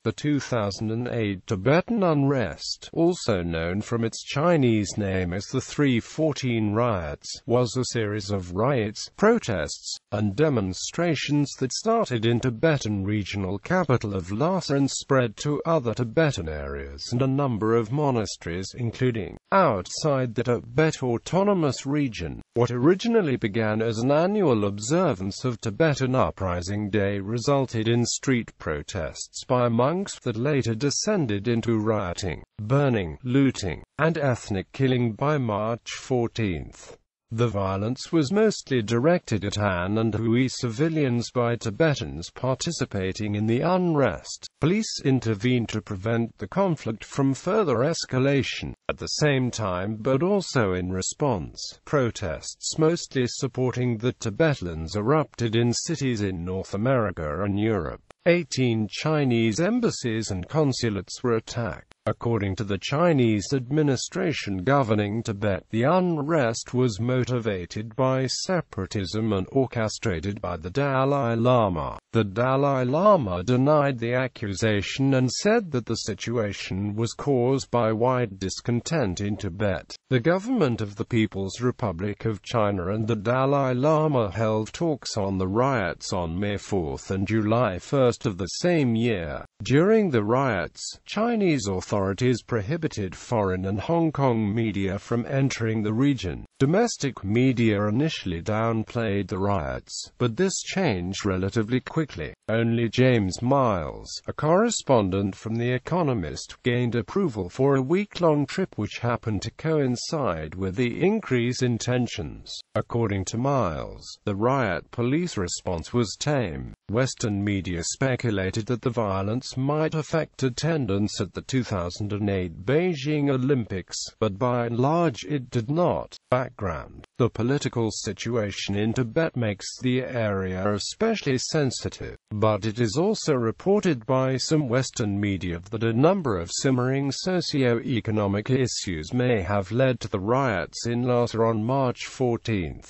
The 2008 Tibetan unrest, also known from its Chinese name as the 314 riots, was a series of riots, protests, and demonstrations that started in Tibetan regional capital of Lhasa and spread to other Tibetan areas and a number of monasteries, including outside the Tibet Autonomous Region. What originally began as an annual observance of Tibetan Uprising Day resulted in street protests by monks that later descended into rioting, burning, looting, and ethnic killing by March 14. The violence was mostly directed at Han and Hui civilians by Tibetans participating in the unrest. Police intervened to prevent the conflict from further escalation. At the same time, but also in response, protests mostly supporting the Tibetans erupted in cities in North America and Europe. 18 Chinese embassies and consulates were attacked. According to the Chinese administration governing Tibet, the unrest was motivated by separatism and orchestrated by the Dalai Lama. The Dalai Lama denied the accusation and said that the situation was caused by wide discontent in Tibet. The government of the People's Republic of China and the Dalai Lama held talks on the riots on May 4 and July 1 of the same year. During the riots, Chinese authorities prohibited foreign and Hong Kong media from entering the region. Domestic media initially downplayed the riots, but this changed relatively quickly. Only James Miles, a correspondent from The Economist, gained approval for a week-long trip which happened to coincide with the increase in tensions. According to Miles, the riot police response was tame. Western media speculated that the violence might affect attendance at the 2008 Beijing Olympics, but by and large it did not. Background: the political situation in Tibet makes the area especially sensitive, but it is also reported by some Western media that a number of simmering socio-economic issues may have led to the riots in Lhasa on March 14.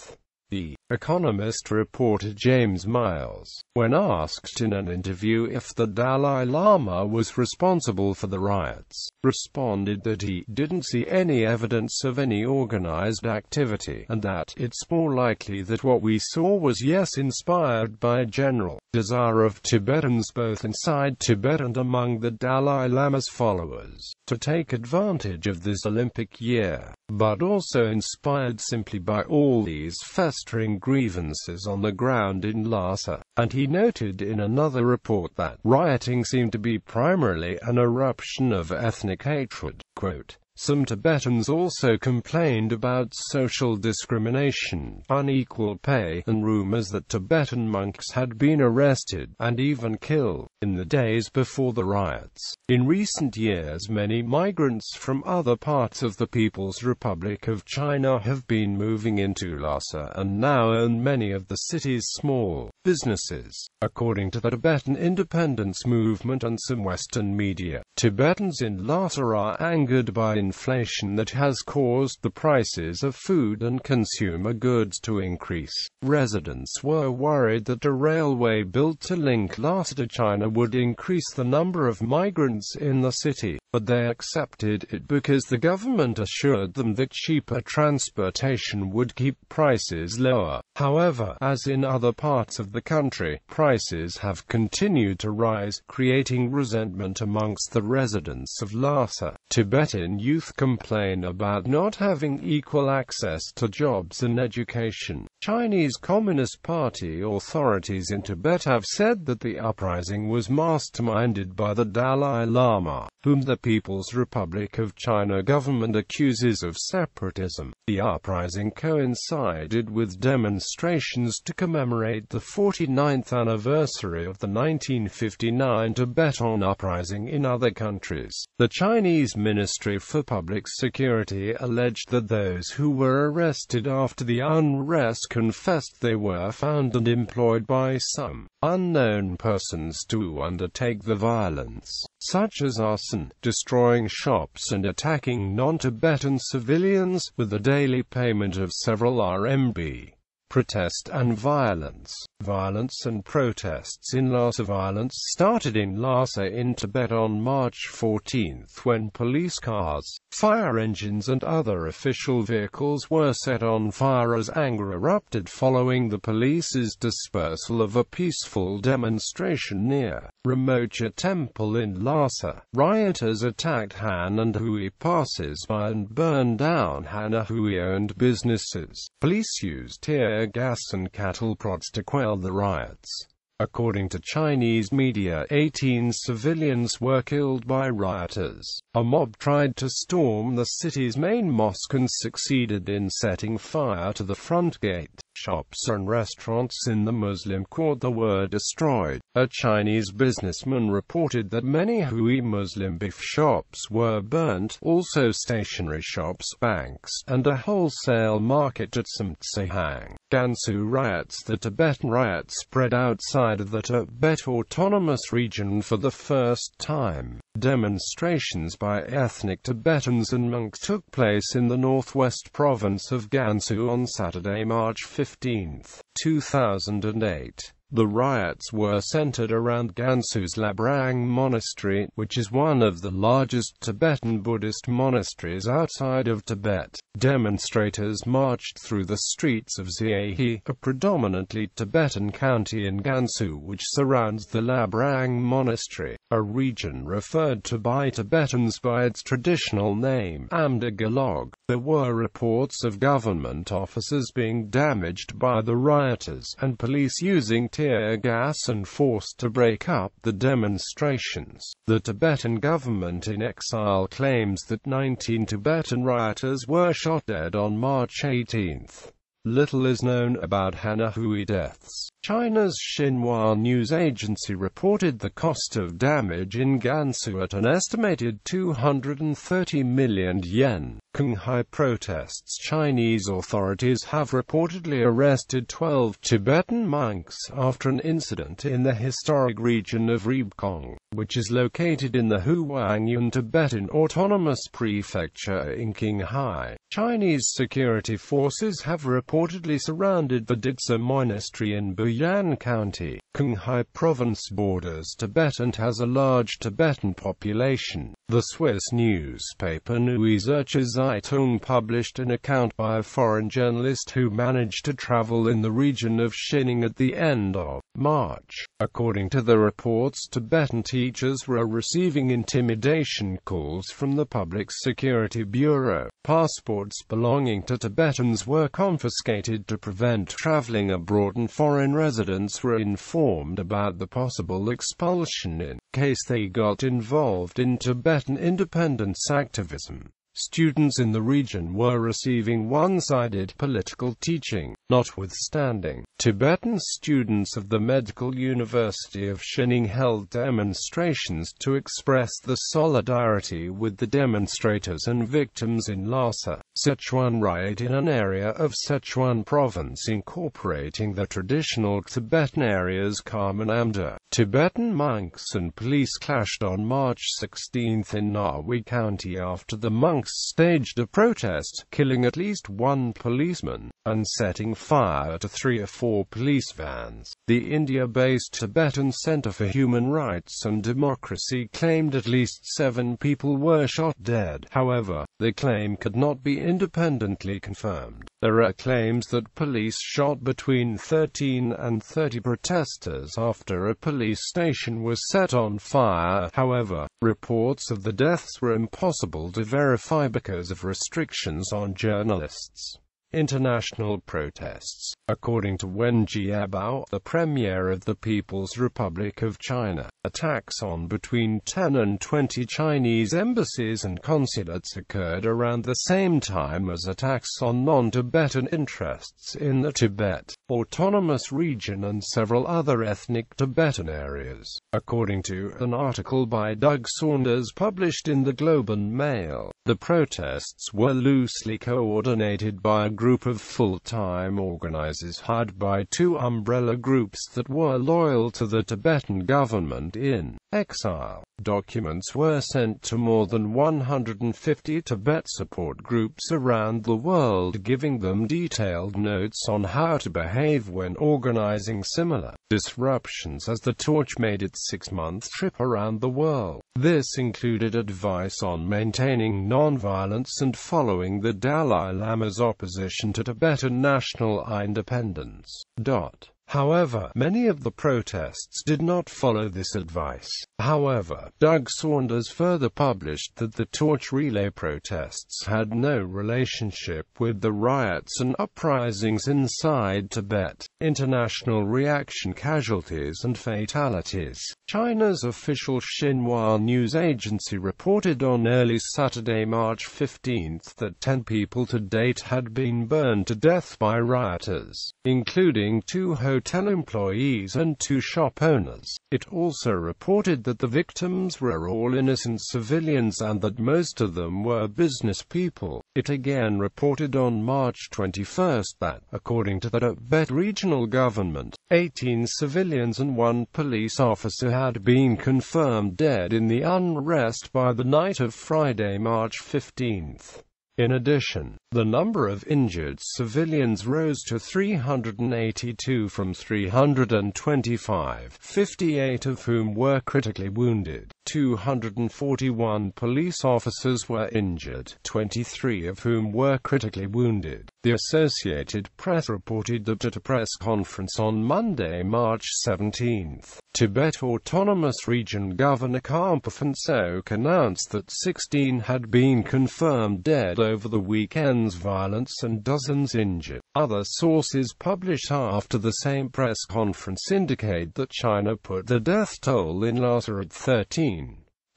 The Economist reporter James Miles, when asked in an interview if the Dalai Lama was responsible for the riots, responded that he didn't see any evidence of any organized activity, and that it's more likely that what we saw was inspired by a general desire of Tibetans both inside Tibet and among the Dalai Lama's followers to take advantage of this Olympic year, but also inspired simply by all these festering grievances on the ground in Lhasa. And he noted in another report that rioting seemed to be primarily an eruption of ethnic hatred. Quote, "Some Tibetans also complained about social discrimination, unequal pay, and rumors that Tibetan monks had been arrested, and even killed, in the days before the riots." In recent years, many migrants from other parts of the People's Republic of China have been moving into Lhasa and now own many of the city's small businesses. According to the Tibetan independence movement and some Western media, Tibetans in Lhasa are angered by inflation that has caused the prices of food and consumer goods to increase. Residents were worried that a railway built to link Lhasa to China would increase the number of migrants in the city, but they accepted it because the government assured them that cheaper transportation would keep prices lower. However, as in other parts of the country, prices have continued to rise, creating resentment amongst the residents of Lhasa. Tibetan youth complain about not having equal access to jobs and education. Chinese Communist Party authorities in Tibet have said that the uprising was masterminded by the Dalai Lama, whom the People's Republic of China government accuses of separatism. The uprising coincided with demonstrations to commemorate the 49th anniversary of the 1959 Tibetan Uprising in other countries. The Chinese Ministry for Public Security alleged that those who were arrested after the unrest confessed they were found and employed by some unknown persons to undertake the violence, such as arson, destroying shops and attacking non-Tibetan civilians, with a daily payment of several RMB. Protest and violence. Violence and protests in Lhasa. Violence started in Lhasa in Tibet on March 14 when police cars, fire engines and other official vehicles were set on fire as anger erupted following the police's dispersal of a peaceful demonstration near Ramocha Temple in Lhasa. Rioters attacked Han and Hui passers-by and burned down Han and Hui-owned businesses. Police used tear gas and cattle prods to quell the riots. According to Chinese media, 18 civilians were killed by rioters. A mob tried to storm the city's main mosque and succeeded in setting fire to the front gate. Shops and restaurants in the Muslim quarter were destroyed. A Chinese businessman reported that many Hui Muslim beef shops were burnt, also stationery shops, banks, and a wholesale market at Samtsehang. Gansu riots. The Tibetan riots spread outside of the Tibet Autonomous Region for the first time. Demonstrations by ethnic Tibetans and monks took place in the northwest province of Gansu on Saturday, March 15, 2008. The riots were centered around Gansu's Labrang Monastery, which is one of the largest Tibetan Buddhist monasteries outside of Tibet. Demonstrators marched through the streets of Xiahe, a predominantly Tibetan county in Gansu which surrounds the Labrang Monastery, a region referred to by Tibetans by its traditional name, Amdagalog. There were reports of government officers being damaged by the rioters, and police using tear gas and force to break up the demonstrations. The Tibetan government in exile claims that 19 Tibetan rioters were shot dead on March 18. Little is known about Han and Hui deaths. China's Xinhua news agency reported the cost of damage in Gansu at an estimated 230 million yen. Qinghai protests. Chinese authorities have reportedly arrested 12 Tibetan monks after an incident in the historic region of Rebkong, which is located in the Huangyuan Tibetan Autonomous Prefecture in Qinghai. Chinese security forces have reportedly surrounded the Didsa Monastery in Buyan County. Qinghai Province borders Tibet and has a large Tibetan population. The Swiss newspaper Neue Zeitung published an account by a foreign journalist who managed to travel in the region of Xining at the end of March. According to the reports, Tibetan teachers were receiving intimidation calls from the Public Security Bureau. Passports belonging to Tibetans were confiscated to prevent traveling abroad, and foreign residents were informed about the possible expulsion in case they got involved in Tibetan independence activism. Students in the region were receiving one-sided political teaching. Notwithstanding, Tibetan students of the Medical University of Xining held demonstrations to express the solidarity with the demonstrators and victims in Lhasa, Sichuan riot in an area of Sichuan province incorporating the traditional Tibetan areas Kham and Amda. Tibetan monks and police clashed on March 16 in Nahui County after the monks staged a protest, killing at least one policeman, and setting fire to 3 or 4 police vans. The India-based Tibetan Center for Human Rights and Democracy claimed at least 7 people were shot dead. However, the claim could not be independently confirmed. There are claims that police shot between 13 and 30 protesters after a police station was set on fire. However, reports of the deaths were impossible to verify because of restrictions on journalists. International protests. According to Wen Jiabao, the premier of the People's Republic of China, attacks on between 10 and 20 Chinese embassies and consulates occurred around the same time as attacks on non-Tibetan interests in the Tibet Autonomous Region and several other ethnic Tibetan areas. According to an article by Doug Saunders published in the Globe and Mail, the protests were loosely coordinated by a group of full-time organizers hired by two umbrella groups that were loyal to the Tibetan government in exile. Documents were sent to more than 150 Tibet support groups around the world, giving them detailed notes on how to behave when organizing similar disruptions as the torch made its 6-month trip around the world. This included advice on maintaining non-violence and following the Dalai Lama's opposition to Tibetan national independence. However, many of the protests did not follow this advice. However, Doug Saunders further published that the torch relay protests had no relationship with the riots and uprisings inside Tibet. International reaction: Casualties and Fatalities. China's official Xinhua news agency reported on early Saturday, March 15, that 10 people to date had been burned to death by rioters, including 2 hotel employees and 2 shop owners. It also reported that the victims were all innocent civilians and that most of them were business people. It again reported on March 21 that, according to the Tibet regional government, 18 civilians and 1 police officer had been confirmed dead in the unrest by the night of Friday, March 15. In addition, the number of injured civilians rose to 382 from 325, 58 of whom were critically wounded. 241 police officers were injured, 23 of whom were critically wounded. The Associated Press reported that at a press conference on Monday, March 17, Tibet Autonomous Region Governor Khampa Phuntsok announced that 16 had been confirmed dead over the weekend's violence and dozens injured. Other sources published after the same press conference indicate that China put the death toll in Lhasa at 13.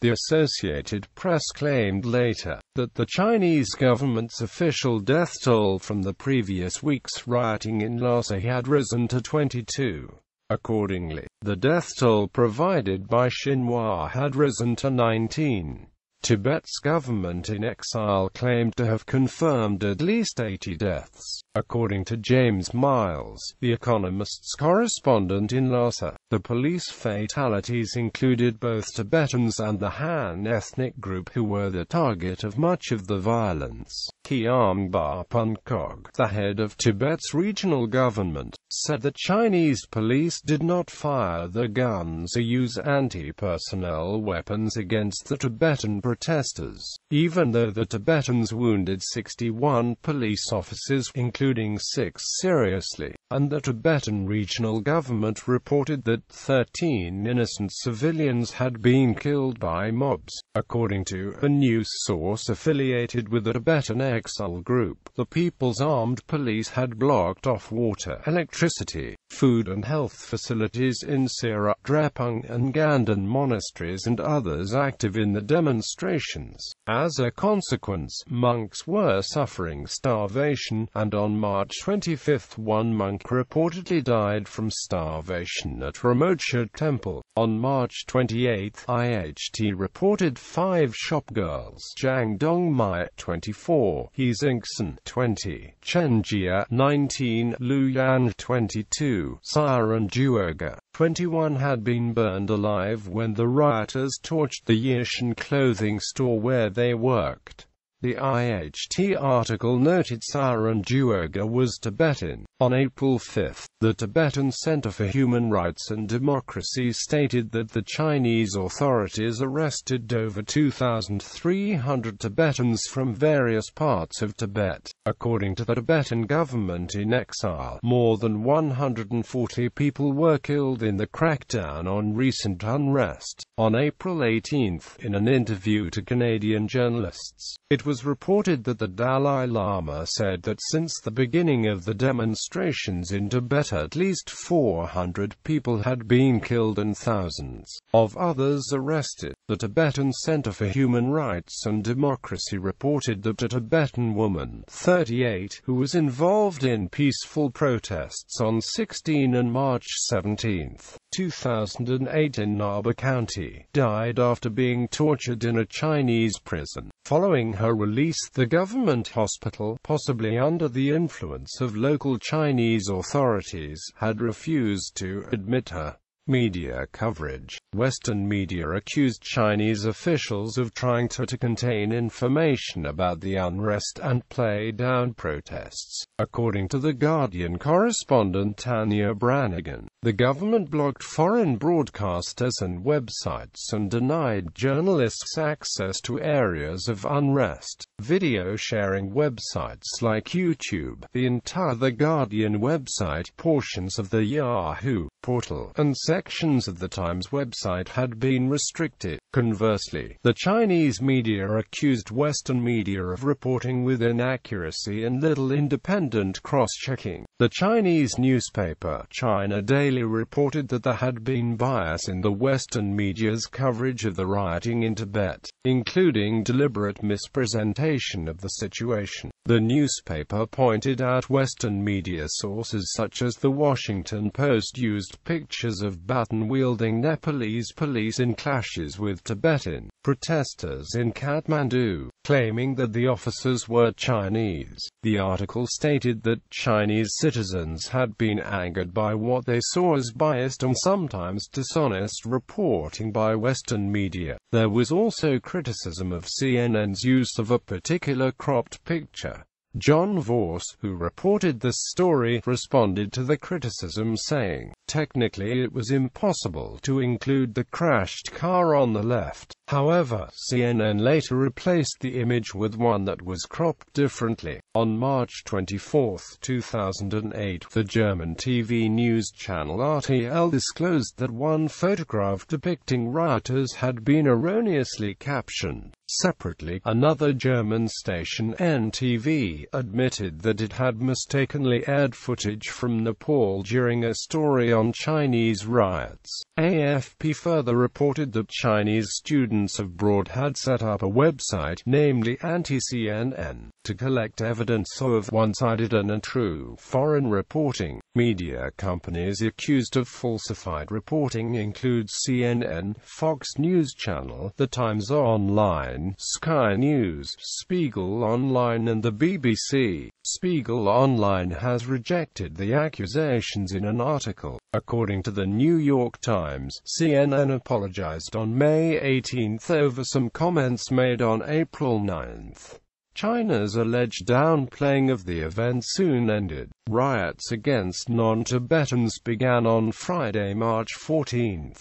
The Associated Press claimed later that the Chinese government's official death toll from the previous week's rioting in Lhasa had risen to 22. Accordingly, the death toll provided by Xinhua had risen to 19. Tibet's government in exile claimed to have confirmed at least 80 deaths. According to James Miles, The Economist's correspondent in Lhasa, the police fatalities included both Tibetans and the Han ethnic group who were the target of much of the violence. Khyamba Punkog, the head of Tibet's regional government, said that Chinese police did not fire their guns or use anti-personnel weapons against the Tibetan protesters, even though the Tibetans wounded 61 police officers, including 6 seriously, and the Tibetan regional government reported that 13 innocent civilians had been killed by mobs. According to a news source affiliated with the Tibetan exile group, the People's Armed Police had blocked off water, electricity, food and health facilities in Sera, Drepung and Ganden monasteries and others active in the demonstrations. As a consequence, monks were suffering starvation, and on March 25 one monk reportedly died from starvation at Ramocha Temple. On March 28, IHT reported 5 shopgirls: Zhang Dongmai, 24, He Xingxin, 20, Chen Jia, 19, Lu Yan, 22, Siren Duerga, 21, had been burned alive when the rioters torched the Yishan clothing store where they worked. The IHT article noted Siren Duerga was Tibetan. On April 5, the Tibetan Center for Human Rights and Democracy stated that the Chinese authorities arrested over 2,300 Tibetans from various parts of Tibet. According to the Tibetan government in exile, more than 140 people were killed in the crackdown on recent unrest. On April 18, in an interview to Canadian journalists, it was was reported that the Dalai Lama said that since the beginning of the demonstrations in Tibet at least 400 people had been killed and thousands of others arrested. The Tibetan Center for Human Rights and Democracy reported that a Tibetan woman, 38, who was involved in peaceful protests on 16 and March 17, 2008 in Naba County, died after being tortured in a Chinese prison. Following her release, the government hospital, possibly under the influence of local Chinese authorities, had refused to admit her. Media coverage. Western media accused Chinese officials of trying to contain information about the unrest and play down protests. According to The Guardian correspondent Tanya Brannigan, the government blocked foreign broadcasters and websites and denied journalists access to areas of unrest. Video sharing websites like YouTube, the entire The Guardian website, portions of the Yahoo portal, and sections of the Times website had been restricted. Conversely, the Chinese media accused Western media of reporting with inaccuracy and little independent cross-checking. The Chinese newspaper China Daily reported that there had been bias in the Western media's coverage of the rioting in Tibet, including deliberate mispresentation of the situation. The newspaper pointed out Western media sources such as The Washington Post used pictures of baton-wielding Nepalese police in clashes with Tibetan protesters in Kathmandu, claiming that the officers were Chinese. The article stated that Chinese citizens had been angered by what they saw as biased and sometimes dishonest reporting by Western media. There was also criticism of CNN's use of a particular cropped picture. John Voss, who reported this story, responded to the criticism saying, "Technically it was impossible to include the crashed car on the left." However, CNN later replaced the image with one that was cropped differently. On March 24, 2008, the German TV news channel RTL disclosed that one photograph depicting rioters had been erroneously captioned. Separately, another German station, NTV, admitted that it had mistakenly aired footage from Nepal during a story on Chinese riots. AFP further reported that Chinese students abroad had set up a website, namely Anti-CNN, to collect evidence of one-sided and untrue foreign reporting. Media companies accused of falsified reporting include CNN, Fox News Channel, The Times Online, Sky News, Spiegel Online and the BBC. Spiegel Online has rejected the accusations in an article. According to the New York Times, CNN apologized on May 18 over some comments made on April 9. China's alleged downplaying of the event soon ended. Riots against non-Tibetans began on Friday, March 14.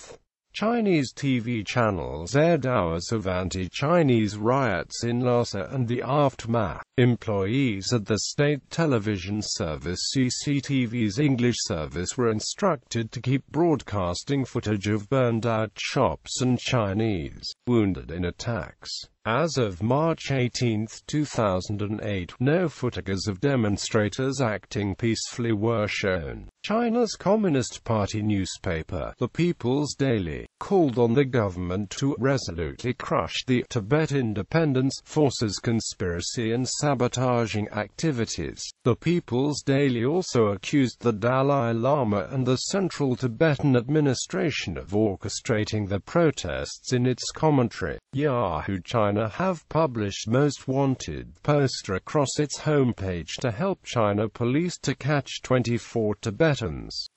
Chinese TV channels aired hours of anti-Chinese riots in Lhasa and the aftermath. Employees at the state television service CCTV's English service were instructed to keep broadcasting footage of burned-out shops and Chinese wounded in attacks. As of March 18, 2008, no footages of demonstrators acting peacefully were shown. China's Communist Party newspaper, The People's Daily, called on the government to resolutely crush the Tibet Independence Forces conspiracy and sabotaging activities. The People's Daily also accused the Dalai Lama and the Central Tibetan administration of orchestrating the protests in its commentary. Yahoo China have published Most Wanted poster across its homepage to help China police to catch 24 Tibetans.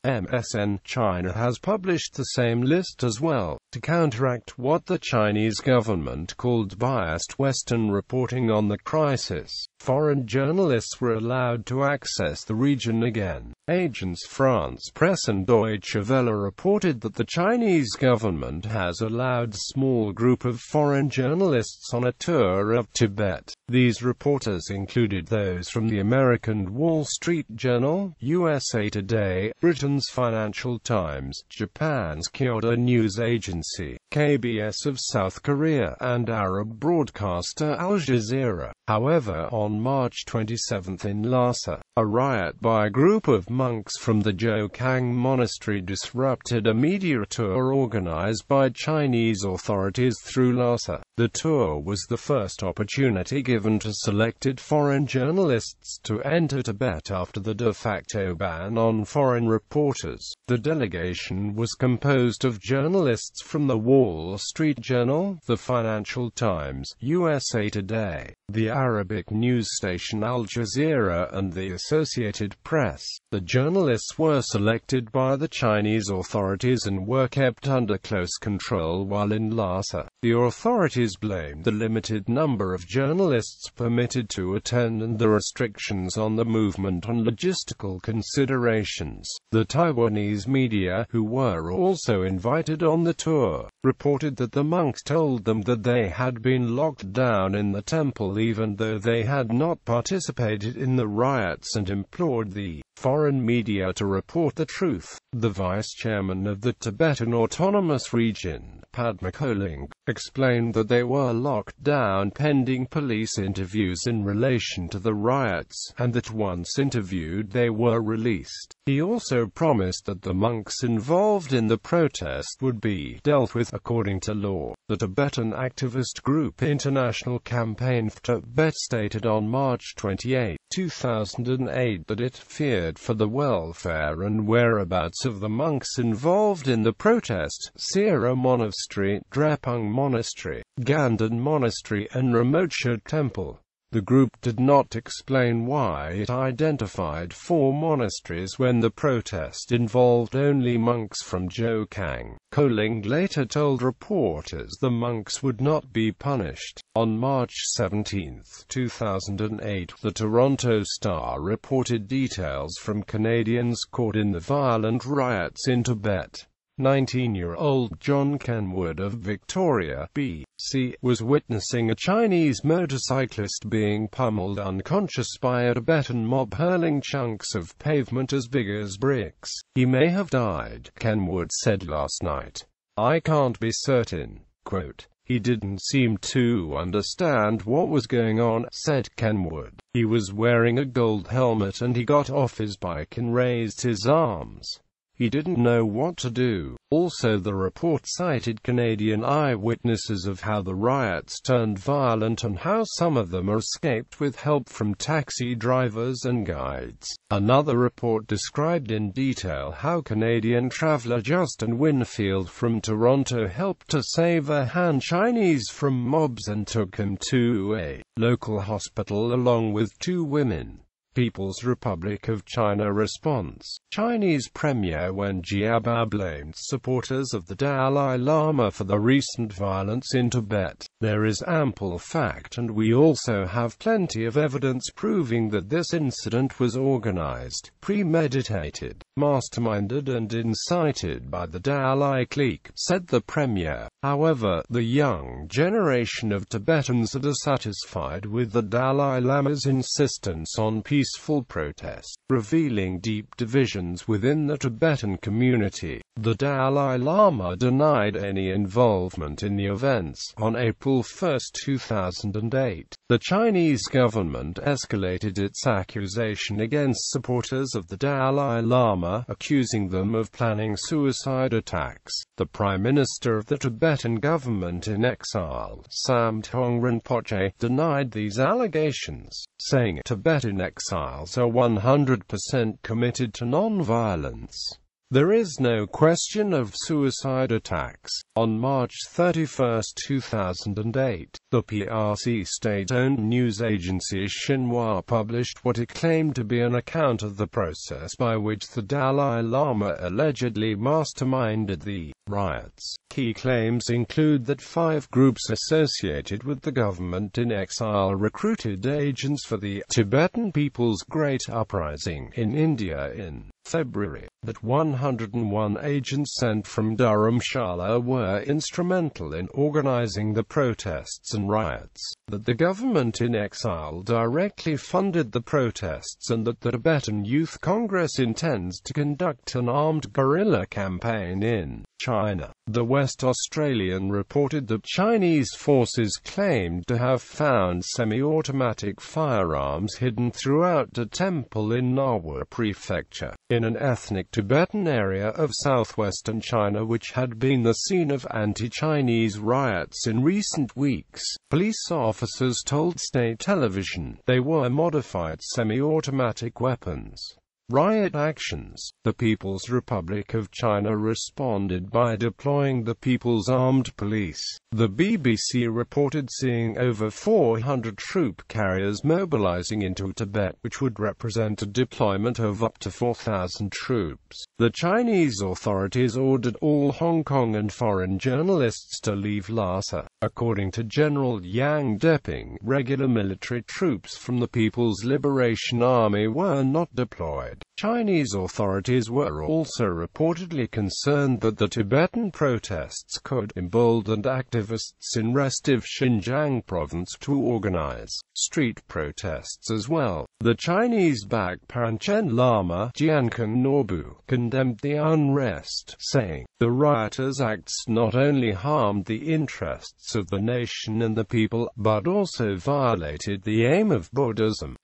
MSN China has published the same list as well, to counteract what the Chinese government called biased Western reporting on the crisis. Foreign journalists were allowed to access the region again. Agence France Presse and Deutsche Welle reported that the Chinese government has allowed a small group of foreign journalists on a tour of Tibet. These reporters included those from the American Wall Street Journal, USA Today, Britain's Financial Times, Japan's Kyodo News Agency, Agency, KBS of South Korea, and Arab broadcaster Al Jazeera. However, on March 27 in Lhasa, a riot by a group of monks from the Jokang monastery disrupted a media tour organized by Chinese authorities through Lhasa. The tour was the first opportunity given to selected foreign journalists to enter Tibet after the de facto ban on foreign reporters. The delegation was composed of journalists from the Wall Street Journal, the Financial Times, USA Today, the Arabic news station Al Jazeera, and the Associated Press. The journalists were selected by the Chinese authorities and were kept under close control while in Lhasa. The authorities blamed the limited number of journalists permitted to attend and the restrictions on the movement on logistical considerations. The Taiwanese media, who were also invited on the tour, reported that the monks told them that they had been locked down in the temple even though they had not participated in the riots, and implored the foreign media to report the truth. The vice-chairman of the Tibetan Autonomous Region, Padma Choling, explained that they were locked down pending police interviews in relation to the riots, and that once interviewed they were released. He also promised that the monks involved in the protest would be dealt with according to law. The Tibetan activist group International Campaign for Tibet stated on March 28, 2008 that it feared for the welfare and whereabouts of the monks involved in the protest. Sera Monastery, Drepung Monastery, Gandan Monastery, and Ramotcha Temple. The group did not explain why it identified 4 monasteries when the protest involved only monks from Jokang. Choling later told reporters the monks would not be punished. On March 17, 2008, the Toronto Star reported details from Canadians caught in the violent riots in Tibet. 19-year-old John Kenwood of Victoria, BC, was witnessing a Chinese motorcyclist being pummeled unconscious by a Tibetan mob hurling chunks of pavement as big as bricks. He may have died, Kenwood said last night. I can't be certain. Quote, he didn't seem to understand what was going on, said Kenwood. He was wearing a gold helmet and he got off his bike and raised his arms. He didn't know what to do. Also, the report cited Canadian eyewitnesses of how the riots turned violent and how some of them escaped with help from taxi drivers and guides. Another report described in detail how Canadian traveller Justin Winfield from Toronto helped to save a Han Chinese from mobs and took him to a local hospital along with 2 women. People's Republic of China response. Chinese Premier Wen Jiabao blamed supporters of the Dalai Lama for the recent violence in Tibet. There is ample fact and we also have plenty of evidence proving that this incident was organized, premeditated, masterminded and incited by the Dalai clique, said the Premier. However, the young generation of Tibetans are dissatisfied with the Dalai Lama's insistence on peaceful protest, revealing deep divisions within the Tibetan community. The Dalai Lama denied any involvement in the events. On April 1, 2008, the Chinese government escalated its accusation against supporters of the Dalai Lama, accusing them of planning suicide attacks. The Prime Minister of the Tibetan government in exile, Samdhong Rinpoche, denied these allegations, saying Tibetan exiles are 100% committed to non-violence. There is no question of suicide attacks. On March 31, 2008, the PRC state-owned news agency Xinhua published what it claimed to be an account of the process by which the Dalai Lama allegedly masterminded the riots. Key claims include that 5 groups associated with the government in exile recruited agents for the Tibetan People's Great Uprising in India in February, that 101 agents sent from Dharamshala were instrumental in organizing the protests and riots, that the government in exile directly funded the protests, and that the Tibetan Youth Congress intends to conduct an armed guerrilla campaign in China. The West Australian reported that Chinese forces claimed to have found semi-automatic firearms hidden throughout a temple in Nawa Prefecture, in an ethnic Tibetan area of southwestern China which had been the scene of anti-Chinese riots in recent weeks. Police officers told state television they were modified semi-automatic weapons. Riot actions. The People's Republic of China responded by deploying the People's Armed Police. The BBC reported seeing over 400 troop carriers mobilizing into Tibet, which would represent a deployment of up to 4,000 troops. The Chinese authorities ordered all Hong Kong and foreign journalists to leave Lhasa. According to General Yang Deping, regular military troops from the People's Liberation Army were not deployed. Chinese authorities were also reportedly concerned that the Tibetan protests could embolden activists in restive Xinjiang province to organize street protests as well. The Chinese-backed Panchen Lama, Jiankan Norbu, condemned the unrest, saying, "The rioters' acts not only harmed the interests of the nation and the people, but also violated the aim of Buddhism.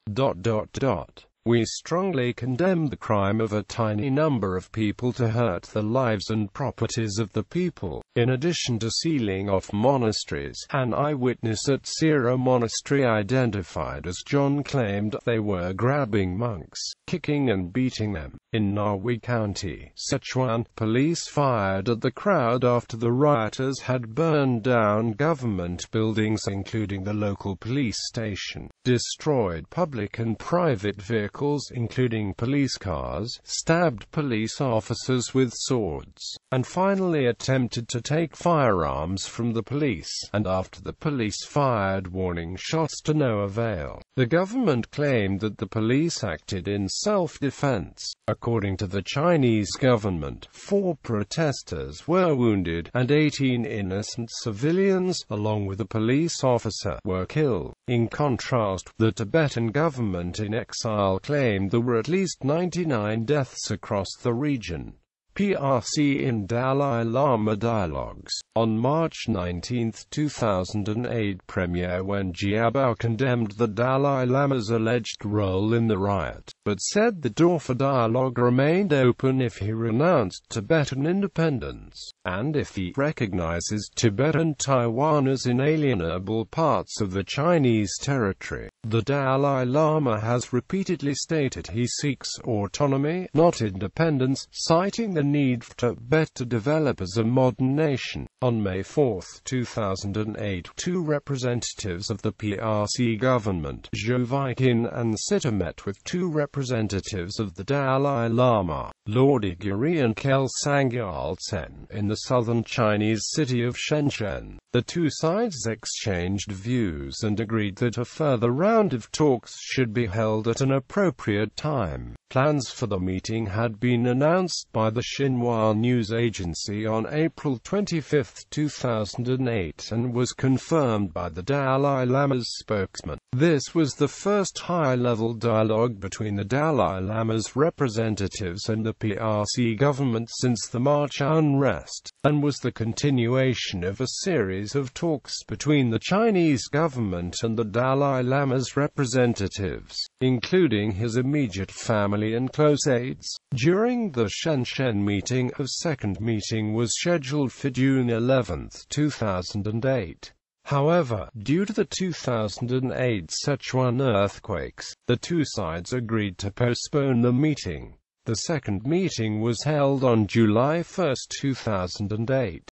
We strongly condemn the crime of a tiny number of people to hurt the lives and properties of the people, in addition to sealing off monasteries." An eyewitness at Sira Monastery identified as John claimed they were grabbing monks, kicking and beating them. In Nahui County, Sichuan, police fired at the crowd after the rioters had burned down government buildings including the local police station, destroyed public and private vehicles including police cars, stabbed police officers with swords, and finally attempted to take firearms from the police, and after the police fired warning shots to no avail. The government claimed that the police acted in self-defense. According to the Chinese government, 4 protesters were wounded, and 18 innocent civilians, along with a police officer, were killed. In contrast, the Tibetan government in exile claimed there were at least 99 deaths across the region. PRC in Dalai Lama Dialogues. On March 19, 2008, Premier Wen Jiabao condemned the Dalai Lama's alleged role in the riot, but said the door for dialogue remained open if he renounced Tibetan independence, and if he recognizes Tibetan Taiwan as inalienable parts of the Chinese territory. The Dalai Lama has repeatedly stated he seeks autonomy, not independence, citing the need for Tibet to develop as a modern nation. On May 4, 2008, 2 representatives of the PRC government, Zhou Weiqin and Sita, met with 2 representatives of the Dalai Lama, Lord Iguri and Kelsang Yaltsen, in the southern Chinese city of Shenzhen. The 2 sides exchanged views and agreed that a further round of talks should be held at an appropriate time. Plans for the meeting had been announced by the Xinhua news agency on April 25, 2008, and was confirmed by the Dalai Lama's spokesman. This was the first high-level dialogue between the Dalai Lama's representatives and the PRC government since the March unrest, and was the continuation of a series of talks between the Chinese government and the Dalai Lama's representatives, including his immediate family and close aides. During the Shenzhen meeting, a second meeting was scheduled for June 11, 2008. However, due to the 2008 Sichuan earthquakes, the 2 sides agreed to postpone the meeting. The second meeting was held on July 1, 2008.